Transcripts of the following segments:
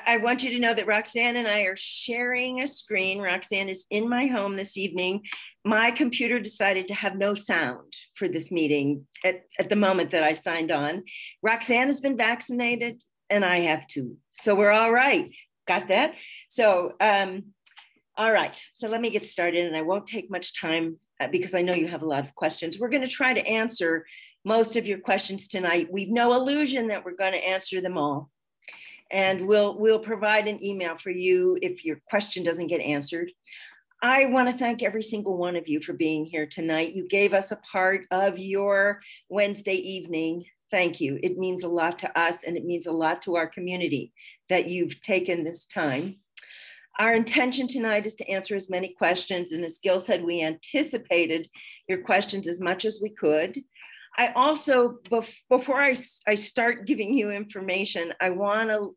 I want you to know that Roxanne and I are sharing a screen. Roxanne is in my home this evening. My computer decided to have no sound for this meeting at the moment that I signed on. Roxanne has been vaccinated and I have too. So we're all right. Got that? So, all right. So let me get started, and I won't take much time because I know you have a lot of questions. We're going to try to answer most of your questions tonight. We've no illusion that we're going to answer them all. And we'll provide an email for you if your question doesn't get answered. I want to thank every single one of you for being here tonight. You gave us a part of your Wednesday evening. Thank you. It means a lot to us, and it means a lot to our community that you've taken this time. Our intention tonight is to answer as many questions, and as Gil said, we anticipated your questions as much as we could. I also, before I start giving you information, I want to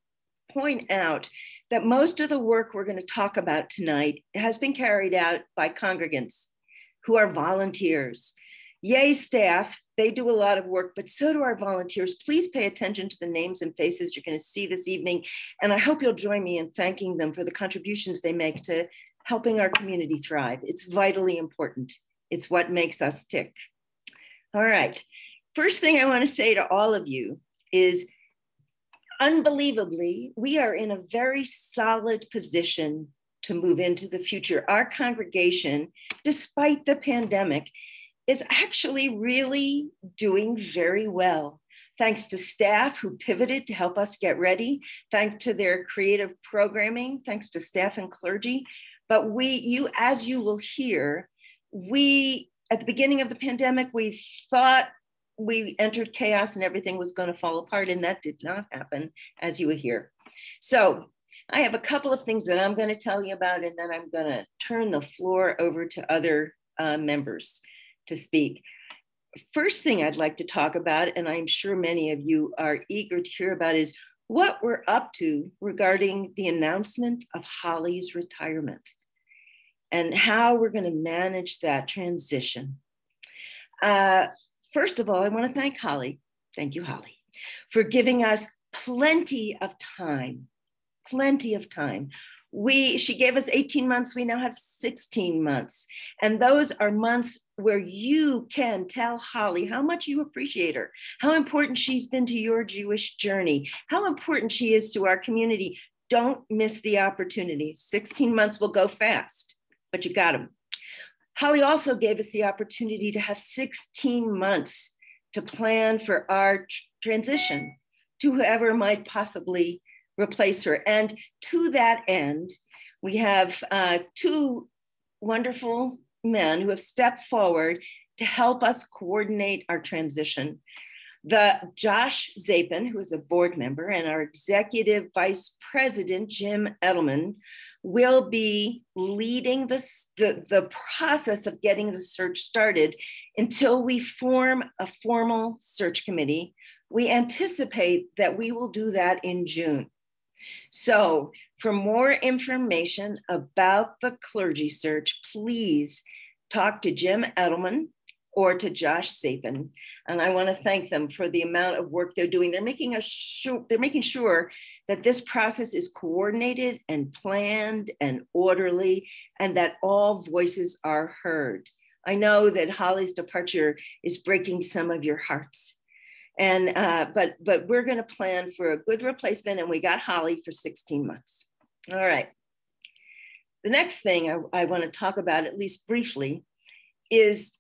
point out that most of the work we're going to talk about tonight has been carried out by congregants who are volunteers. Yay, staff, they do a lot of work, but so do our volunteers. Please pay attention to the names and faces you're going to see this evening, and I hope you'll join me in thanking them for the contributions they make to helping our community thrive. It's vitally important. It's what makes us tick. All right. First thing I want to say to all of you is, unbelievably, we are in a very solid position to move into the future. Our congregation, despite the pandemic, is actually really doing very well. Thanks to staff who pivoted to help us get ready, thanks to their creative programming, thanks to staff and clergy. But as you will hear, at the beginning of the pandemic, we thought we entered chaos and everything was going to fall apart, and that did not happen, as you will hear. So I have a couple of things that I'm going to tell you about, and then I'm going to turn the floor over to other members to speak. First thing I'd like to talk about, and I'm sure many of you are eager to hear about, is what we're up to regarding the announcement of Holly's retirement and how we're going to manage that transition. First of all, I want to thank Holly. Thank you, Holly, for giving us plenty of time, plenty of time. She gave us 18 months. We now have 16 months. And those are months where you can tell Holly how much you appreciate her, how important she's been to your Jewish journey, how important she is to our community. Don't miss the opportunity. 16 months will go fast, but you got them. Holly also gave us the opportunity to have 16 months to plan for our transition to whoever might possibly replace her. And to that end, we have two wonderful men who have stepped forward to help us coordinate our transition. Josh Zapin, who is a board member, and our executive vice president, Jim Edelman, will be leading the process of getting the search started until we form a formal search committee. We anticipate that we will do that in June. So for more information about the clergy search, please talk to Jim Edelman or to Josh Zapin. And I want to thank them for the amount of work they're doing. They're making sure that this process is coordinated and planned and orderly, and that all voices are heard. I know that Holly's departure is breaking some of your hearts. And but we're going to plan for a good replacement, and we got Holly for 16 months. All right. The next thing I want to talk about, at least briefly, is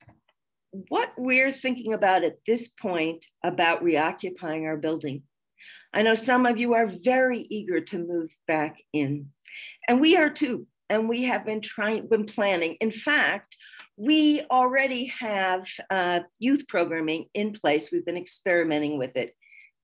what we're thinking about at this point about reoccupying our building. I know some of you are very eager to move back in, and we are too. And we have been planning. In fact, we already have youth programming in place. We've been experimenting with it.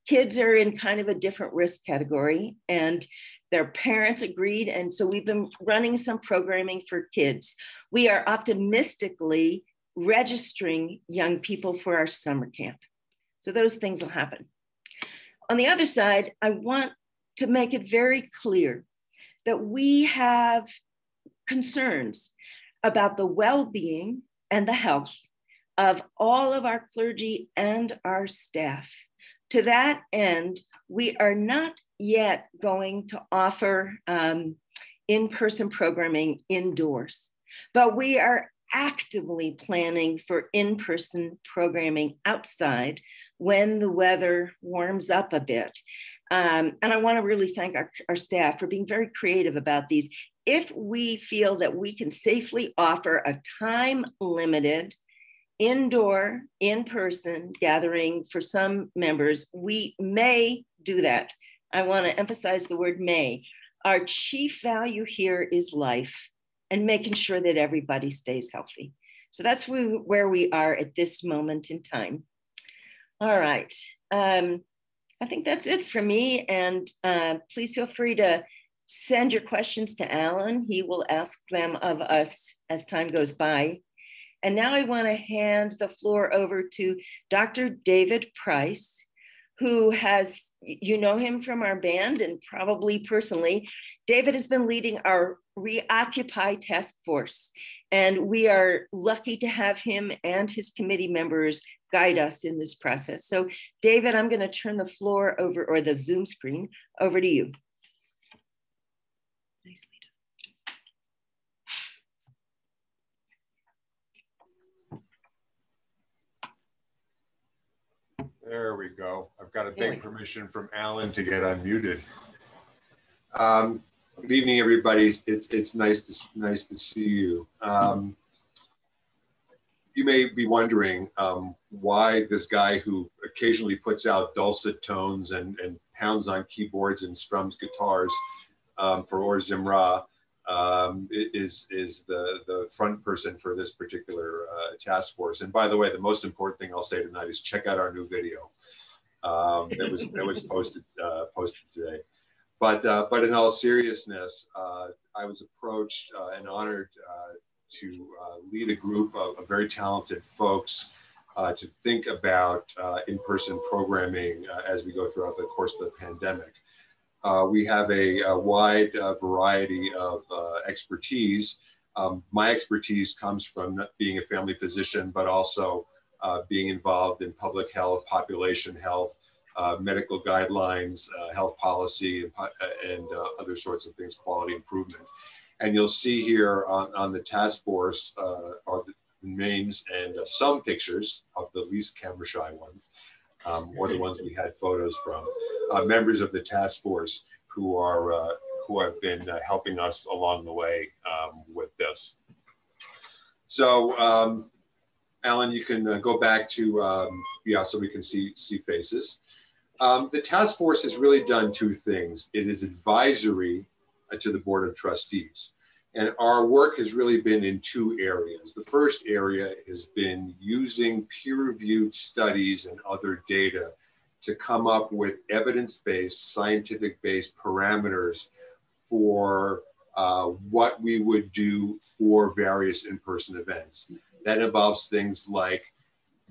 Kids are in kind of a different risk category, and their parents agreed. And so we've been running some programming for kids. We are optimistically registering young people for our summer camp. So those things will happen. On the other side, I want to make it very clear that we have concerns about the well-being and the health of all of our clergy and our staff. To that end, we are not yet going to offer in-person programming indoors, but we are actively planning for in-person programming outside when the weather warms up a bit. And I want to really thank our staff for being very creative about these. If we feel that we can safely offer a time-limited indoor, in-person gathering for some members, we may do that. I want to emphasize the word may. Our chief value here is life and making sure that everybody stays healthy. So that's where we are at this moment in time. All right. I think that's it for me. And please feel free to send your questions to Alan. He will ask them of us as time goes by. And now I want to hand the floor over to Dr. David Price, who has, you know him from our band and probably personally. David has been leading our Reoccupy task force, and we are lucky to have him and his committee members guide us in this process. So David, I'm going to turn the floor over, or the Zoom screen, over to you. Nicely done. There we go. I've got a big permission from Alan to get unmuted. Good evening, everybody. It's nice to see you. You may be wondering why this guy who occasionally puts out dulcet tones and pounds on keyboards and strums guitars for Or Zimra is the front person for this particular task force. And by the way, the most important thing I'll say tonight is check out our new video that was posted today. But in all seriousness, I was approached and honored to lead a group of very talented folks to think about in-person programming as we go throughout the course of the pandemic. We have a wide variety of expertise. My expertise comes from being a family physician, but also being involved in public health, population health, medical guidelines, health policy, and other sorts of things, quality improvement. And you'll see here on the task force are the names and some pictures of the least camera shy ones, or the ones we had photos from, members of the task force who have been helping us along the way with this. So, Alan, you can go back to, yeah, so we can see faces. The task force has really done two things. It is advisory to the Board of Trustees. And our work has really been in two areas. The first area has been using peer-reviewed studies and other data to come up with evidence-based, scientific-based parameters for what we would do for various in-person events. That involves things like,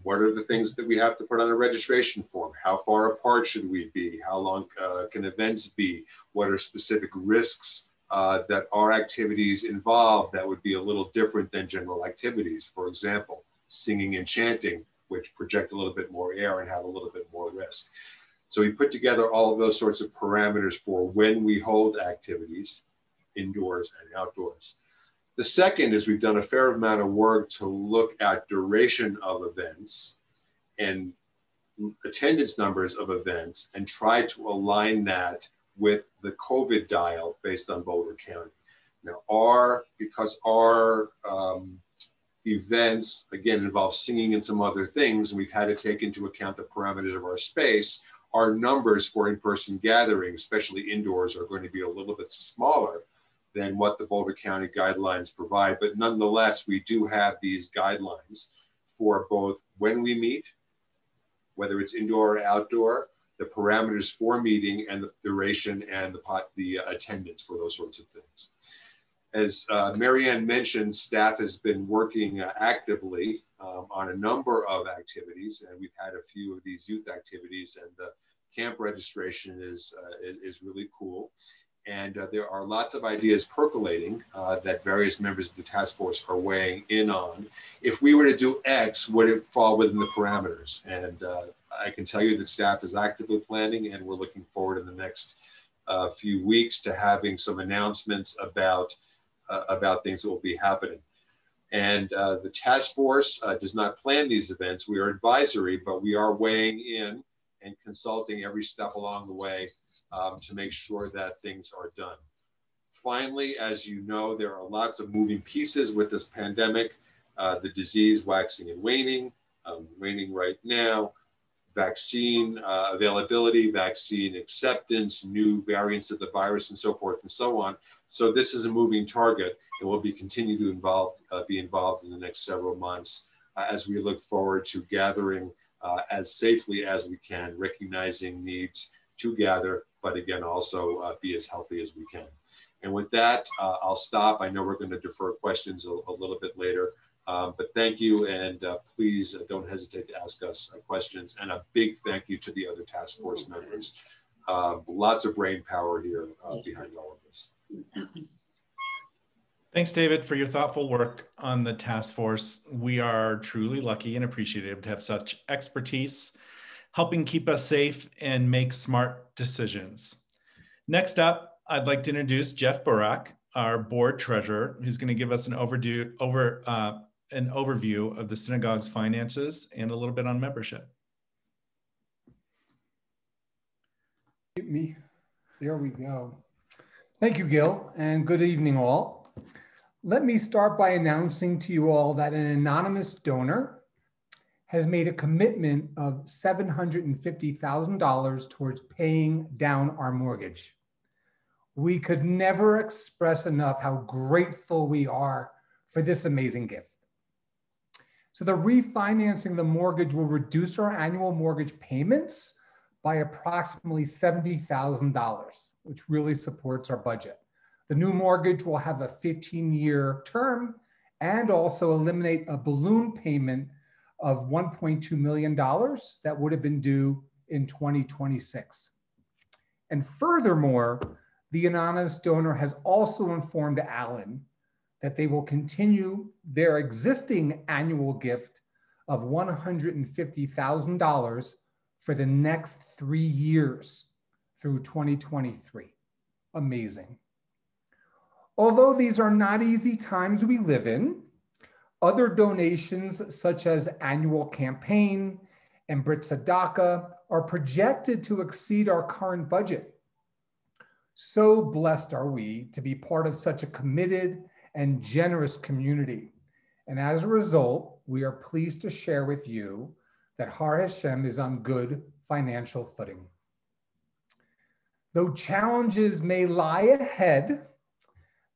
what are the things that we have to put on a registration form? How far apart should we be? How long can events be? What are specific risks that our activities involve that would be a little different than general activities? For example, singing and chanting, which project a little bit more air and have a little bit more risk. So we put together all of those sorts of parameters for when we hold activities, indoors and outdoors. The second is we've done a fair amount of work to look at duration of events and attendance numbers of events and try to align that with the COVID dial based on Boulder County. Now, because our events, again, involve singing and some other things, and we've had to take into account the parameters of our space, our numbers for in-person gatherings, especially indoors, are going to be a little bit smaller than what the Boulder County guidelines provide. But nonetheless, we do have these guidelines for both when we meet, whether it's indoor or outdoor, the parameters for meeting, and the duration and the attendance for those sorts of things. As Marianne mentioned, staff has been working actively on a number of activities, and we've had a few of these youth activities, and the camp registration is really cool. And there are lots of ideas percolating that various members of the task force are weighing in on. If we were to do X, would it fall within the parameters? And I can tell you that staff is actively planning, and we're looking forward in the next few weeks to having some announcements about things that will be happening. And the task force does not plan these events. We are advisory, but we are weighing in and consulting every step along the way to make sure that things are done. Finally, as you know, there are lots of moving pieces with this pandemic, the disease waxing and waning, waning right now, vaccine availability, vaccine acceptance, new variants of the virus, and so forth and so on. So this is a moving target, and we'll continue to be involved in the next several months as we look forward to gathering as safely as we can, recognizing needs to gather, but again, also be as healthy as we can. And with that, I'll stop. I know we're going to defer questions a little bit later. But thank you, and please don't hesitate to ask us questions. And a big thank you to the other task force members. Lots of brain power here behind all of this. Thanks, David, for your thoughtful work on the task force. We are truly lucky and appreciative to have such expertise helping keep us safe and make smart decisions. Next up, I'd like to introduce Jeff Burak, our board treasurer, who's going to give us an overview of the synagogue's finances and a little bit on membership. There we go. Thank you, Gil, and good evening all. Let me start by announcing to you all that an anonymous donor has made a commitment of $750,000 towards paying down our mortgage. We could never express enough how grateful we are for this amazing gift. So the refinancing the mortgage will reduce our annual mortgage payments by approximately $70,000, which really supports our budget. The new mortgage will have a 15-year term and also eliminate a balloon payment of $1.2 million that would have been due in 2026. And furthermore, the anonymous donor has also informed Alan that they will continue their existing annual gift of $150,000 for the next 3 years through 2023. Amazing. Although these are not easy times we live in, other donations such as annual campaign and Brit Tzedakah are projected to exceed our current budget. So blessed are we to be part of such a committed and generous community. And as a result, we are pleased to share with you that Har Hashem is on good financial footing. Though challenges may lie ahead,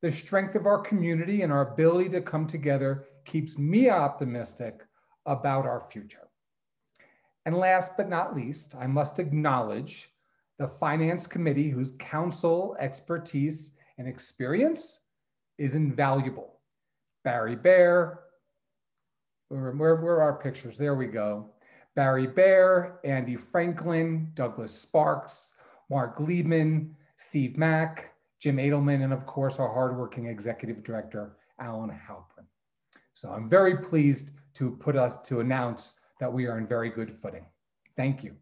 the strength of our community and our ability to come together keeps me optimistic about our future. And last but not least, I must acknowledge the Finance Committee, whose counsel, expertise, and experience is invaluable. Barry Bear, where are our pictures? There we go. Barry Bear, Andy Franklin, Douglas Sparks, Mark Liebman, Steve Mack, Jim Edelman, and of course, our hardworking executive director, Alan Halprin. So I'm very pleased to announce that we are in very good footing. Thank you.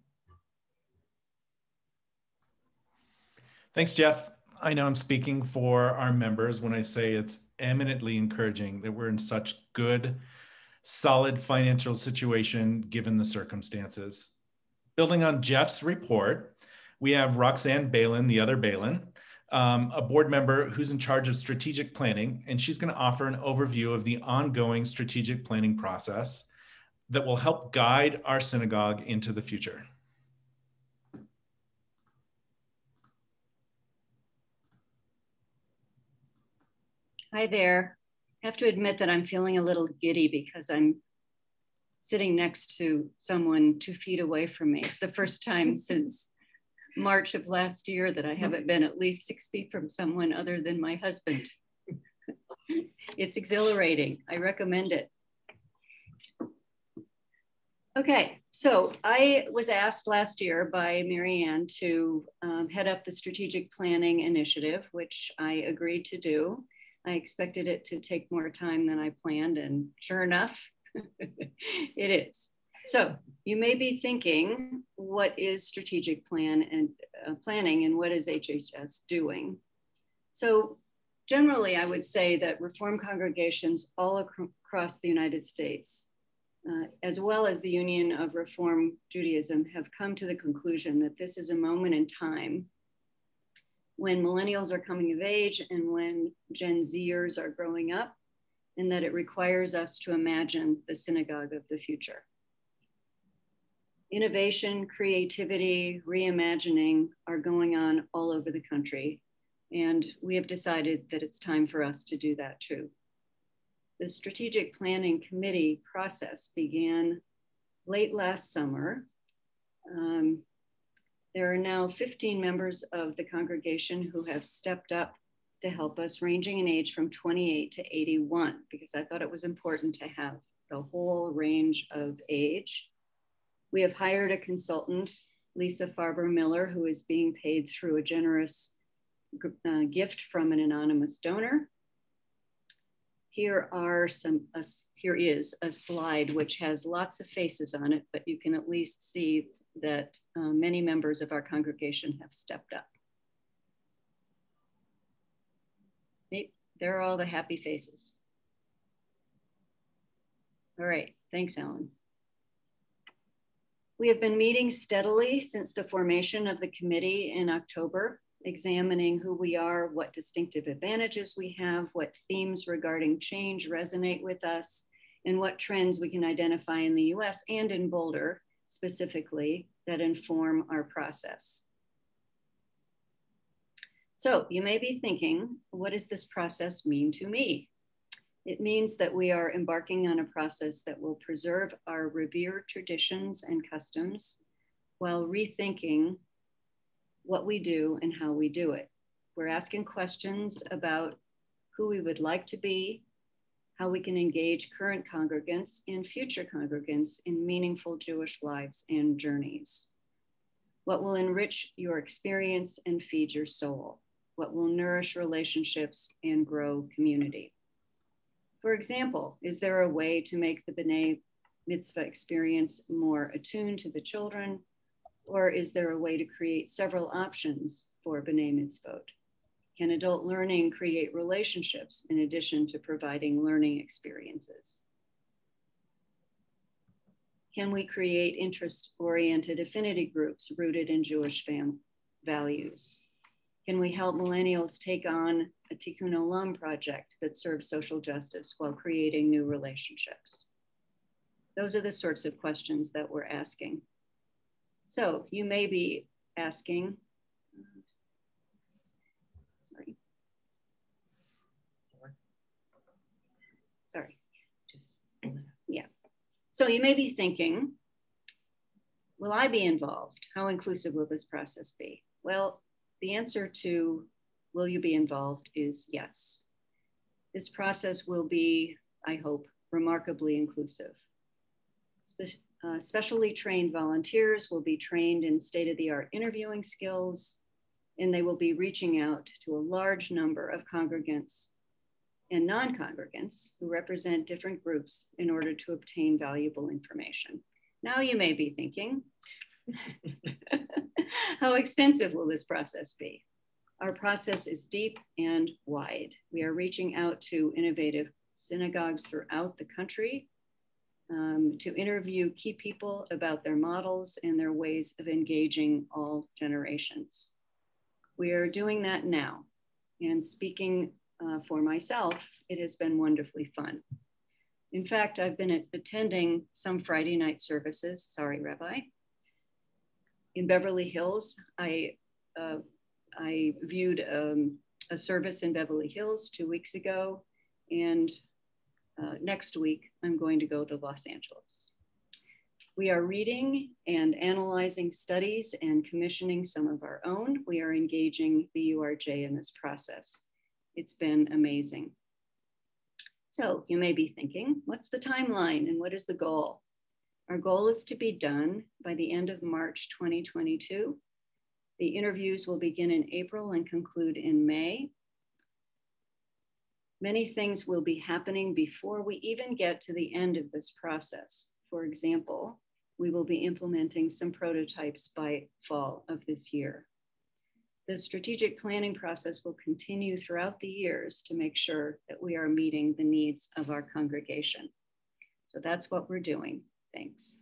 Thanks, Jeff. I know I'm speaking for our members when I say it's eminently encouraging that we're in such good, solid financial situation given the circumstances. Building on Jeff's report, we have Roxanne Balin, the other Balin, a board member who's in charge of strategic planning, and she's going to offer an overview of the ongoing strategic planning process that will help guide our synagogue into the future. Hi there. I have to admit that I'm feeling a little giddy because I'm sitting next to someone 2 feet away from me. It's the first time since March of last year that I haven't been at least 6 feet from someone other than my husband. It's exhilarating. I recommend it. Okay, so I was asked last year by Marianne to head up the strategic planning initiative, which I agreed to do. I expected it to take more time than I planned, and sure enough, it is. So you may be thinking, what is strategic planning and what is HHS doing? So generally, I would say that Reform congregations all across the United States, as well as the Union of Reform Judaism, have come to the conclusion that this is a moment in time when millennials are coming of age and when Gen Zers are growing up, and that it requires us to imagine the synagogue of the future. Innovation, creativity, reimagining are going on all over the country, and we have decided that it's time for us to do that too. The Strategic Planning Committee process began late last summer. There are now 15 members of the congregation who have stepped up to help us, ranging in age from 28 to 81, because I thought it was important to have the whole range of age. We have hired a consultant, Lisa Farber Miller, who is being paid through a generous gift from an anonymous donor. Here is a slide which has lots of faces on it, but you can at least see that many members of our congregation have stepped up. There are all the happy faces. All right, thanks, Alan. We have been meeting steadily since the formation of the committee in October, examining who we are, what distinctive advantages we have, what themes regarding change resonate with us, and what trends we can identify in the US and in Boulder specifically that inform our process. So you may be thinking, what does this process mean to me? It means that we are embarking on a process that will preserve our revered traditions and customs while rethinking what we do and how we do it. We're asking questions about who we would like to be, how we can engage current congregants and future congregants in meaningful Jewish lives and journeys. What will enrich your experience and feed your soul? What will nourish relationships and grow community? For example, is there a way to make the B'nai Mitzvah experience more attuned to the children? Or is there a way to create several options for B'nai Mitzvot? Can adult learning create relationships in addition to providing learning experiences? Can we create interest-oriented affinity groups rooted in Jewish values? Can we help millennials take on a Tikkun Olam project that serves social justice while creating new relationships? Those are the sorts of questions that we're asking. So you may be asking, So you may be thinking, will I be involved? How inclusive will this process be? Well, the answer to will you be involved is yes. This process will be, I hope, remarkably inclusive. Specially trained volunteers will be trained in state-of-the-art interviewing skills, and they will be reaching out to a large number of congregants and non-congregants who represent different groups in order to obtain valuable information. Now you may be thinking, how extensive will this process be? Our process is deep and wide. We are reaching out to innovative synagogues throughout the country to interview key people about their models and their ways of engaging all generations. We are doing that now. And speaking for myself, it has been wonderfully fun. In fact, I've been attending some Friday night services, sorry, Rabbi. In Beverly Hills, I viewed a service in Beverly Hills 2 weeks ago, and next week, I'm going to go to Los Angeles. We are reading and analyzing studies and commissioning some of our own. We are engaging the URJ in this process. It's been amazing. So you may be thinking, what's the timeline and what is the goal? Our goal is to be done by the end of March 2022. The interviews will begin in April and conclude in May. Many things will be happening before we even get to the end of this process. For example, we will be implementing some prototypes by fall of this year. The strategic planning process will continue throughout the years to make sure that we are meeting the needs of our congregation. So that's what we're doing. Thanks.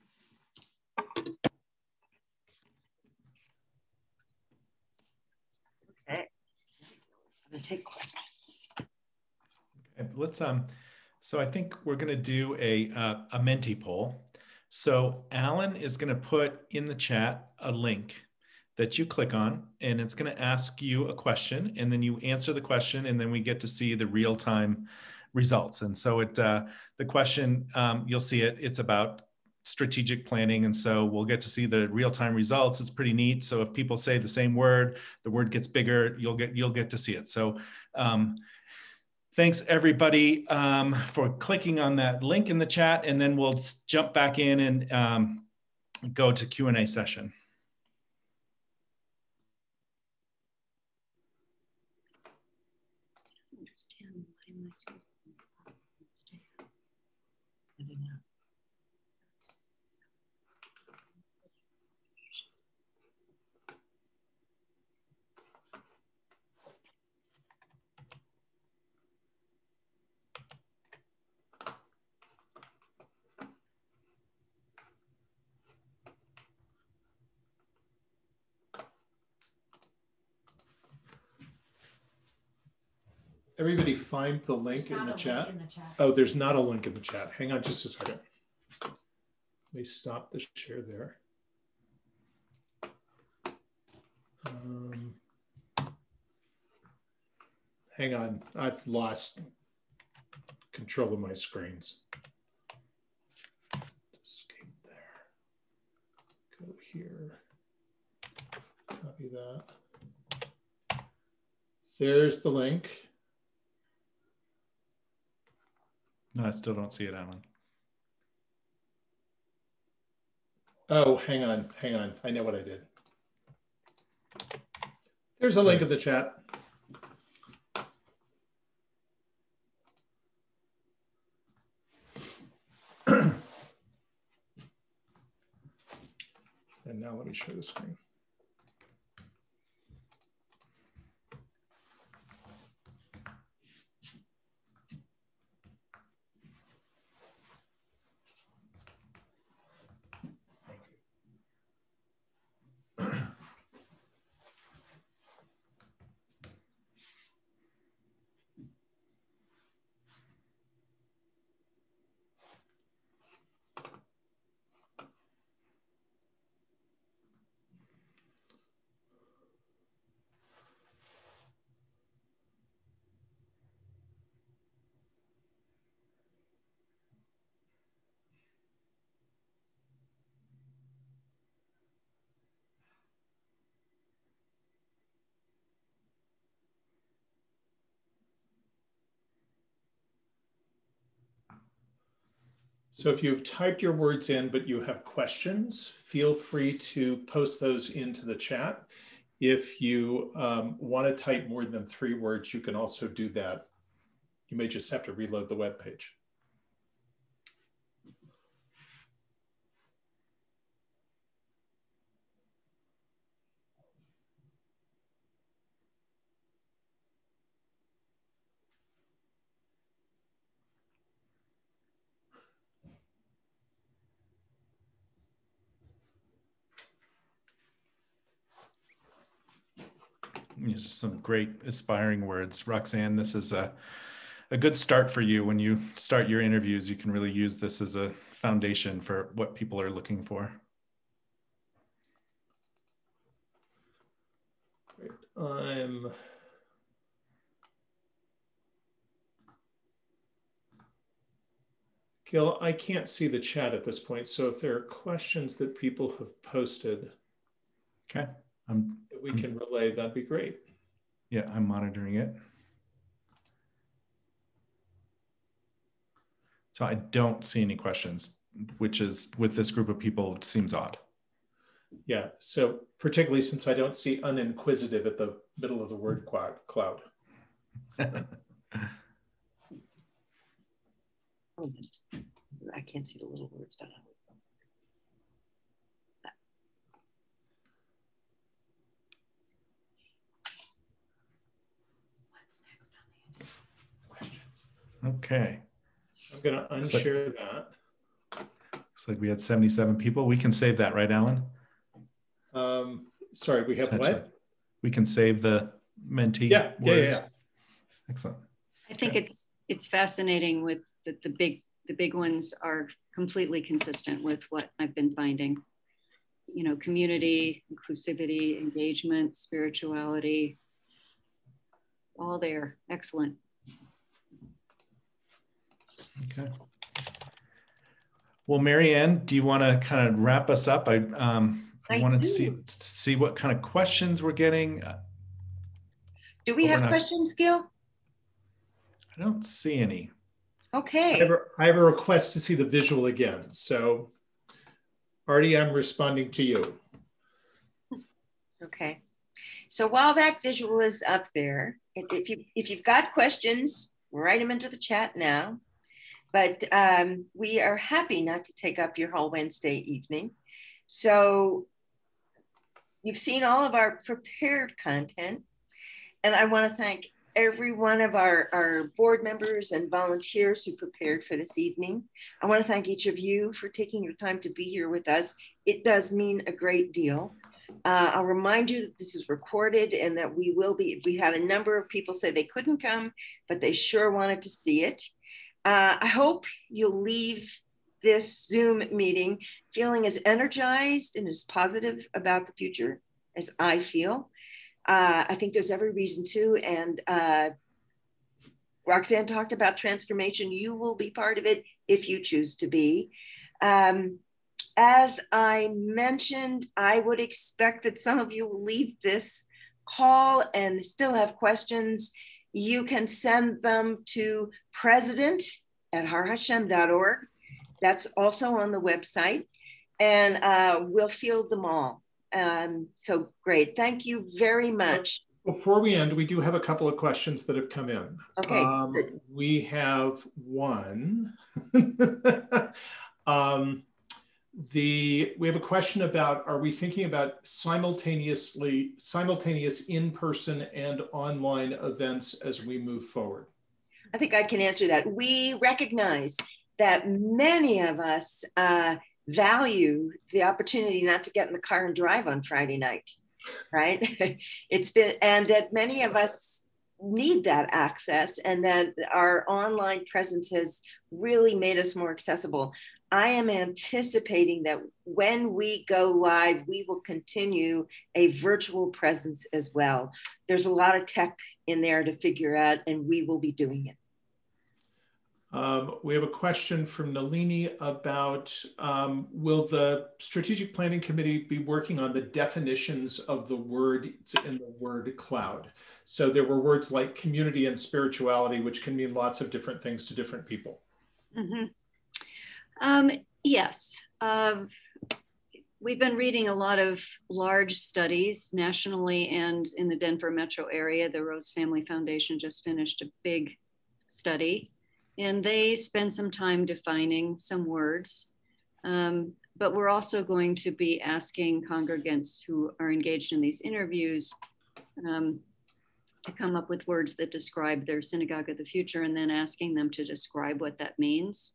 Okay, I'm gonna take questions. Okay, let's so I think we're going to do a Mentee poll. So Alan is going to put in the chat a link that you click on, and it's going to ask you a question, and then you answer the question, and then we get to see the real-time results. And so the question, you'll see it, it's about strategic planning. And so we'll get to see the real-time results. It's pretty neat. So if people say the same word, the word gets bigger, you'll get to see it. So thanks everybody for clicking on that link in the chat, and then we'll jump back in and go to Q&A session. Everybody find the link in the chat. Oh, there's not a link in the chat. Hang on just a second. Let me stop the share there. Hang on, I've lost control of my screens. Escape there. Go here. Copy that. There's the link. No, I still don't see it, Alan. Oh, hang on. I know what I did. There's a link in the chat. And now let me share the screen. So if you've typed your words in, but you have questions, feel free to post those into the chat. If you want to type more than 3 words, you can also do that. You may just have to reload the web page. These are some great inspiring words. Roxanne, this is a good start for you. When you start your interviews, you can really use this as a foundation for what people are looking for. Great. Gil, I can't see the chat at this point. So if there are questions that people have posted, okay, that we can relay, that'd be great. Yeah, I'm monitoring it. So I don't see any questions, which is, with this group of people, seems odd. Yeah, so particularly since I don't see uninquisitive at the middle of the word cloud. I can't see the little words down. Okay. I'm going to unshare that. Looks like we had 77 people. We can save that, right, Alan? Sorry, we have what? We can save the mentee words. Yeah. Excellent. I think it's fascinating with the big ones are completely consistent with what I've been finding. You know, community, inclusivity, engagement, spirituality, all there. Excellent. Okay. Well, Marianne, do you want to kind of wrap us up? I wanted to see what kind of questions we're getting. Do we have questions, Gil? I don't see any. Okay. I have a request to see the visual again. So, Artie, I'm responding to you. Okay. So while that visual is up there, if you've got questions, write them into the chat now. But we are happy not to take up your whole Wednesday evening. So you've seen all of our prepared content. And I want to thank every one of our board members and volunteers who prepared for this evening. I want to thank each of you for taking your time to be here with us. It does mean a great deal. I'll remind you that this is recorded and that we had a number of people say they couldn't come, but they sure wanted to see it. I hope you'll leave this Zoom meeting feeling as energized and as positive about the future as I feel. I think there's every reason to, and Roxanne talked about transformation. You will be part of it if you choose to be. As I mentioned, I would expect that some of you will leave this call and still have questions. You can send them to president@harhashem.org. That's also on the website, and we'll field them all. So great. Thank you very much. Before we end, we do have a couple of questions that have come in. Okay. We have one. We have a question about, are we thinking about simultaneous in-person and online events as we move forward? I think I can answer that. We recognize that many of us value the opportunity not to get in the car and drive on Friday night, right? And that many of us need that access, and that our online presence has really made us more accessible. I am anticipating that when we go live, we will continue a virtual presence as well. There's a lot of tech in there to figure out, and we will be doing it. We have a question from Nalini about, will the Strategic Planning Committee be working on the definitions of the word in the word cloud? So there were words like community and spirituality, which can mean lots of different things to different people. Mm-hmm. Yes. We've been reading a lot of large studies nationally and in the Denver metro area. The Rose Family Foundation just finished a big study, and they spend some time defining some words. But we're also going to be asking congregants who are engaged in these interviews to come up with words that describe their synagogue of the future, and then asking them to describe what that means.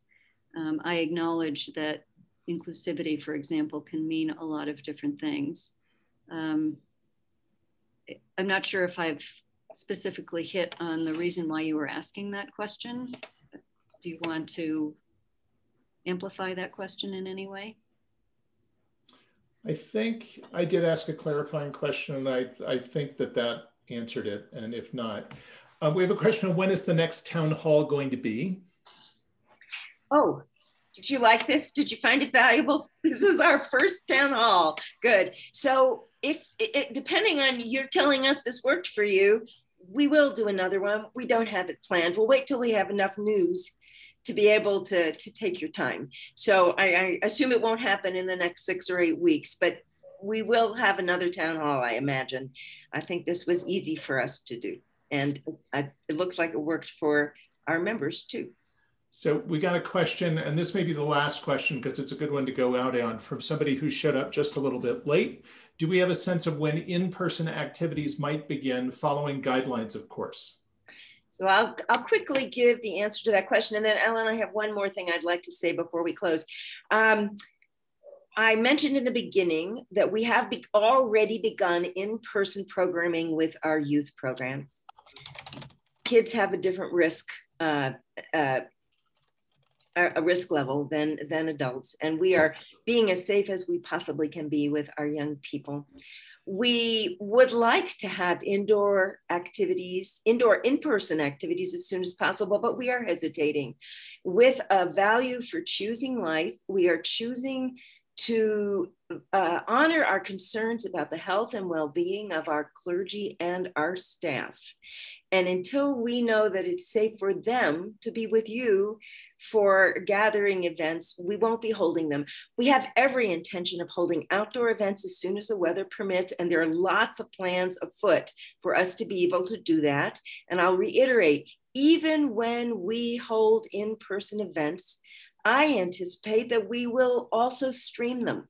I acknowledge that inclusivity, for example, can mean a lot of different things. I'm not sure if I've specifically hit on the reason why you were asking that question. Do you want to amplify that question in any way? I think I did ask a clarifying question, and I think that answered it. And if not, we have a question of when is the next town hall going to be? Oh, did you like this? Did you find it valuable? This is our first town hall. Good. So depending on you're telling us this worked for you, we will do another one. We don't have it planned. We'll wait till we have enough news to be able to take your time. So I assume it won't happen in the next 6 or 8 weeks, but we will have another town hall, I imagine. I think this was easy for us to do. And it looks like it worked for our members too. So we got a question, and this may be the last question because it's a good one to go out on, from somebody who showed up just a little bit late. Do we have a sense of when in-person activities might begin, following guidelines, of course? So I'll quickly give the answer to that question. And then Ellen, I have one more thing I'd like to say before we close. I mentioned in the beginning that we have already begun in-person programming with our youth programs. Kids have a different risk, a risk level than adults. And we are being as safe as we possibly can be with our young people. We would like to have indoor in-person activities as soon as possible, but we are hesitating. With a value for choosing life, we are choosing to honor our concerns about the health and well-being of our clergy and our staff. And until we know that it's safe for them to be with you for gathering events, we won't be holding them. We have every intention of holding outdoor events as soon as the weather permits, and there are lots of plans afoot for us to be able to do that. And I'll reiterate, even when we hold in-person events, I anticipate that we will also stream them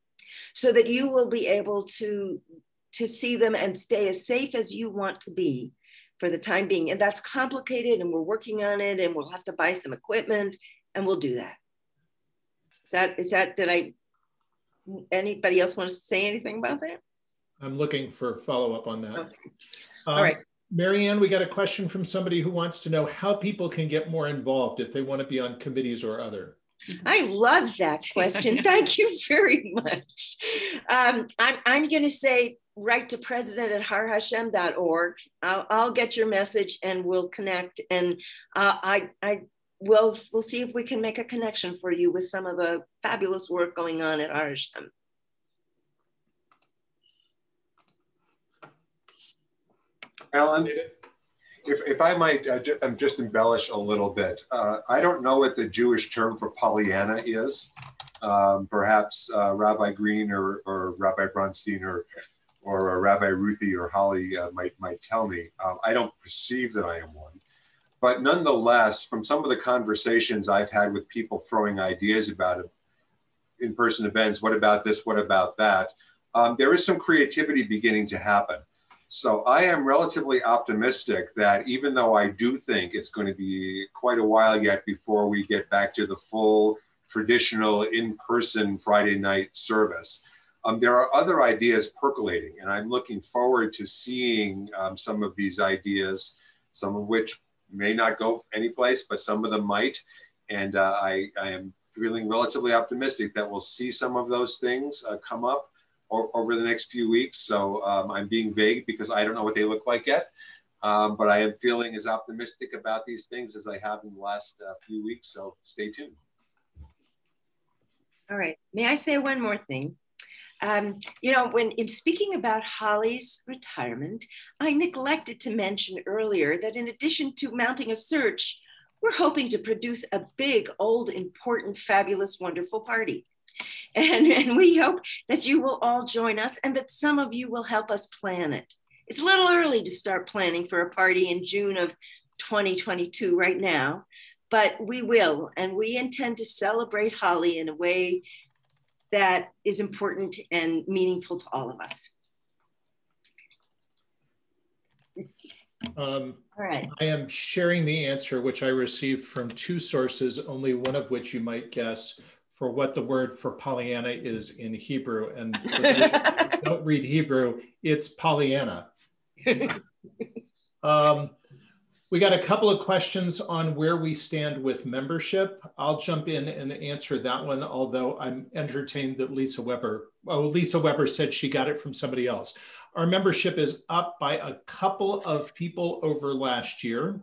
so that you will be able to see them and stay as safe as you want to be for the time being. And that's complicated, and we're working on it, and we'll have to buy some equipment, and we'll do that. Anybody else want to say anything about that? I'm looking for follow-up on that. Okay. All right. Marianne, we got a question from somebody who wants to know how people can get more involved if they want to be on committees or other. I love that question. Thank you very much. I'm going to say write to president@harhashem.org. I'll get your message and we'll connect, and we'll see if we can make a connection for you with some of the fabulous work going on at Har Hashem. Alan, if I might just embellish a little bit, I don't know what the Jewish term for Pollyanna is. Perhaps Rabbi Green or Rabbi Bronstein or Rabbi Ruthie or Holly might tell me. I don't perceive that I am one. But nonetheless, from some of the conversations I've had with people throwing ideas about in-person events, what about this, what about that, there is some creativity beginning to happen. So I am relatively optimistic that even though I do think it's going to be quite a while yet before we get back to the full traditional in-person Friday night service, there are other ideas percolating, and I'm looking forward to seeing some of these ideas, some of which may not go anyplace, but some of them might. And I am feeling relatively optimistic that we'll see some of those things come up over the next few weeks. So I'm being vague because I don't know what they look like yet, but I am feeling as optimistic about these things as I have in the last few weeks. So stay tuned. All right, may I say one more thing? When in speaking about Holly's retirement, I neglected to mention earlier that in addition to mounting a search, we're hoping to produce a big, old, important, fabulous, wonderful party. And we hope that you will all join us and that some of you will help us plan it. It's a little early to start planning for a party in June of 2022 right now, but we will, and we intend to celebrate Holly in a way that is important and meaningful to all of us. All right. I am sharing the answer, which I received from two sources, only one of which you might guess, for what the word for Pollyanna is in Hebrew. And for those who don't read Hebrew, it's Pollyanna. We got a couple of questions on where we stand with membership. I'll jump in and answer that one, although I'm entertained that Lisa Weber said she got it from somebody else. Our membership is up by a couple of people over last year,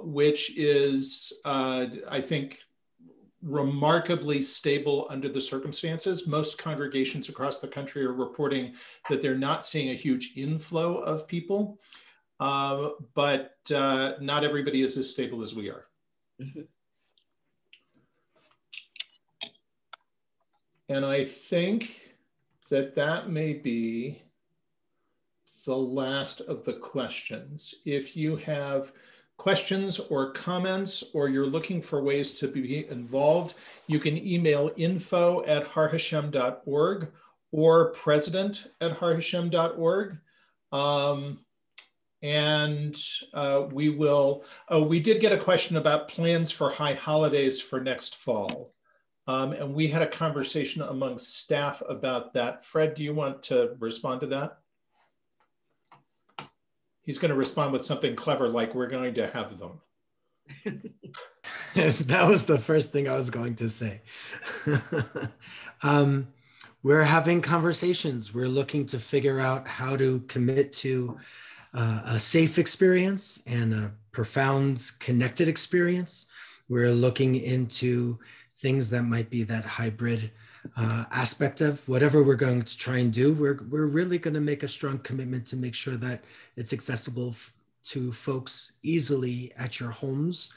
which is, I think, remarkably stable under the circumstances. Most congregations across the country are reporting that they're not seeing a huge inflow of people. But not everybody is as stable as we are. Mm-hmm. And I think that may be the last of the questions. If you have questions or comments, or you're looking for ways to be involved, you can email info@harhashem.org or president@harhashem.org. And we did get a question about plans for high holidays for next fall. And we had a conversation among staff about that. Fred, do you want to respond to that? He's going to respond with something clever like, we're going to have them. That was the first thing I was going to say. We're having conversations. We're looking to figure out how to commit to a safe experience and a profound connected experience. We're looking into things that might be that hybrid aspect of whatever we're going to try and do. We're really going to make a strong commitment to make sure that it's accessible to folks easily at your homes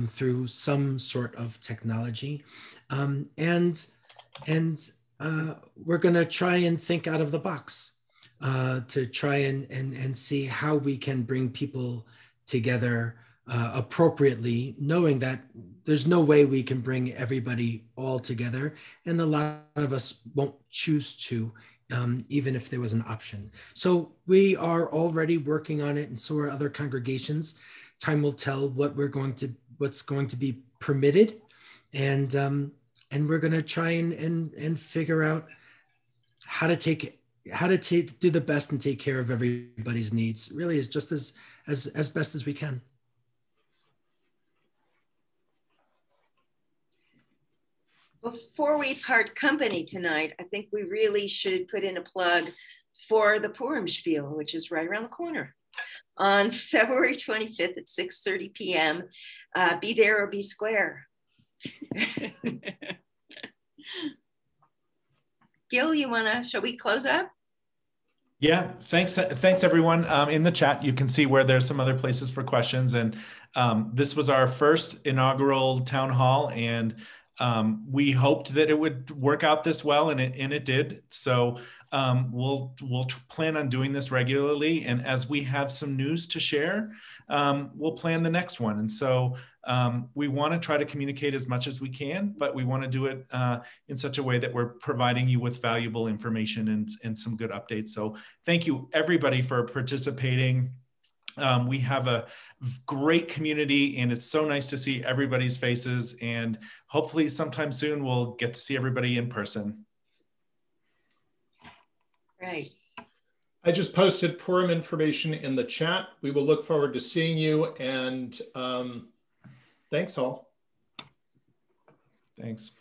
through some sort of technology. And we're going to try and think out of the box to try and see how we can bring people together appropriately, knowing that there's no way we can bring everybody all together. And a lot of us won't choose to, even if there was an option. So we are already working on it, and so are other congregations. Time will tell what's going to be permitted, and we're going to try and figure out how to do the best and take care of everybody's needs. Really, is just as best as we can. Before we part company tonight, I think we really should put in a plug for the Purim Spiel, which is right around the corner. On February 25th at 6:30 p.m., be there or be square. Gil, shall we close up? Yeah, thanks everyone. In the chat, you can see where there's some other places for questions. And this was our first inaugural town hall, and we hoped that it would work out this well, and it did. So we'll plan on doing this regularly, and as we have some news to share, we'll plan the next one. And so we want to try to communicate as much as we can, but we want to do it in such a way that we're providing you with valuable information and some good updates. So thank you everybody for participating. We have a great community, and it's so nice to see everybody's faces, and hopefully sometime soon we'll get to see everybody in person. Right. I just posted Purim information in the chat. We will look forward to seeing you, and thanks all. Thanks.